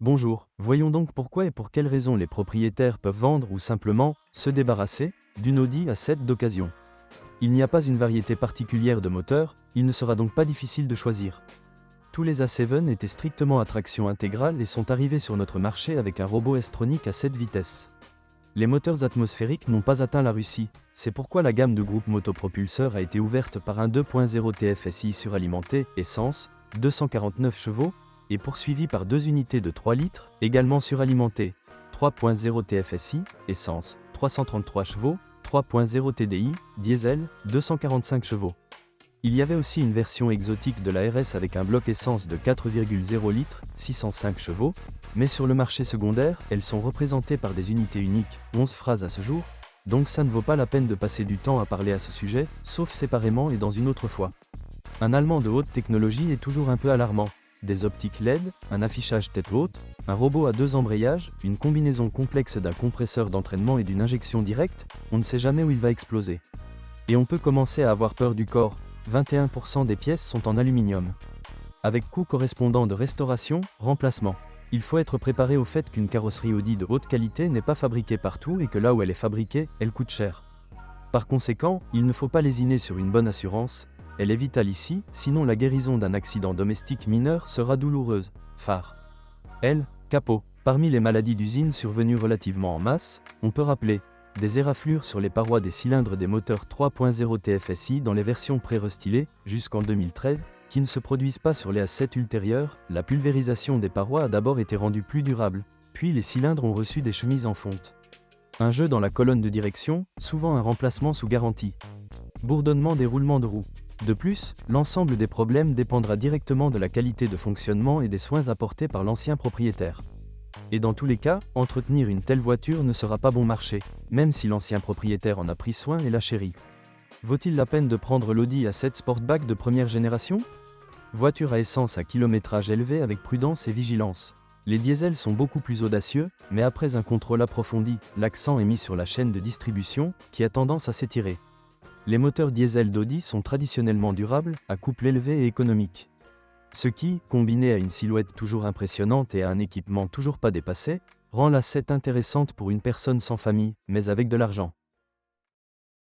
Bonjour, voyons donc pourquoi et pour quelles raisons les propriétaires peuvent vendre ou simplement se débarrasser d'une Audi A7 d'occasion. Il n'y a pas une variété particulière de moteurs, il ne sera donc pas difficile de choisir. Tous les A7 étaient strictement à traction intégrale et sont arrivés sur notre marché avec un robot S-tronic à 7 vitesses. Les moteurs atmosphériques n'ont pas atteint la Russie, c'est pourquoi la gamme de groupe motopropulseur a été ouverte par un 2.0 TFSI suralimenté, essence, 249 chevaux, et poursuivi par deux unités de 3 litres, également suralimentées, 3.0 TFSI, essence, 333 chevaux, 3.0 TDI, diesel, 245 chevaux. Il y avait aussi une version exotique de la RS avec un bloc essence de 4,0 litres, 605 chevaux, mais sur le marché secondaire, elles sont représentées par des unités uniques, 11 phrases à ce jour, donc ça ne vaut pas la peine de passer du temps à parler à ce sujet, sauf séparément et dans une autre fois. Un Allemand de haute technologie est toujours un peu alarmant. Des optiques LED, un affichage tête haute, un robot à 2 embrayages, une combinaison complexe d'un compresseur d'entraînement et d'une injection directe, on ne sait jamais où il va exploser. Et on peut commencer à avoir peur du corps, 21% des pièces sont en aluminium. Avec coût correspondant de restauration, remplacement. Il faut être préparé au fait qu'une carrosserie Audi de haute qualité n'est pas fabriquée partout et que là où elle est fabriquée, elle coûte cher. Par conséquent, il ne faut pas lésiner sur une bonne assurance. Elle est vitale ici, sinon la guérison d'un accident domestique mineur sera douloureuse. Phare. Capot. Parmi les maladies d'usine survenues relativement en masse, on peut rappeler des éraflures sur les parois des cylindres des moteurs 3.0 TFSI dans les versions pré-restylées, jusqu'en 2013, qui ne se produisent pas sur les A7 ultérieures. La pulvérisation des parois a d'abord été rendue plus durable, puis les cylindres ont reçu des chemises en fonte. Un jeu dans la colonne de direction, souvent un remplacement sous garantie. Bourdonnement des roulements de roues. De plus, l'ensemble des problèmes dépendra directement de la qualité de fonctionnement et des soins apportés par l'ancien propriétaire. Et dans tous les cas, entretenir une telle voiture ne sera pas bon marché, même si l'ancien propriétaire en a pris soin et l'a chérie. Vaut-il la peine de prendre l'Audi A7 Sportback de première génération? Voiture à essence à kilométrage élevé avec prudence et vigilance. Les diesels sont beaucoup plus audacieux, mais après un contrôle approfondi, l'accent est mis sur la chaîne de distribution, qui a tendance à s'étirer. Les moteurs diesel d'Audi sont traditionnellement durables, à couple élevé et économique. Ce qui, combiné à une silhouette toujours impressionnante et à un équipement toujours pas dépassé, rend la 7 intéressante pour une personne sans famille, mais avec de l'argent.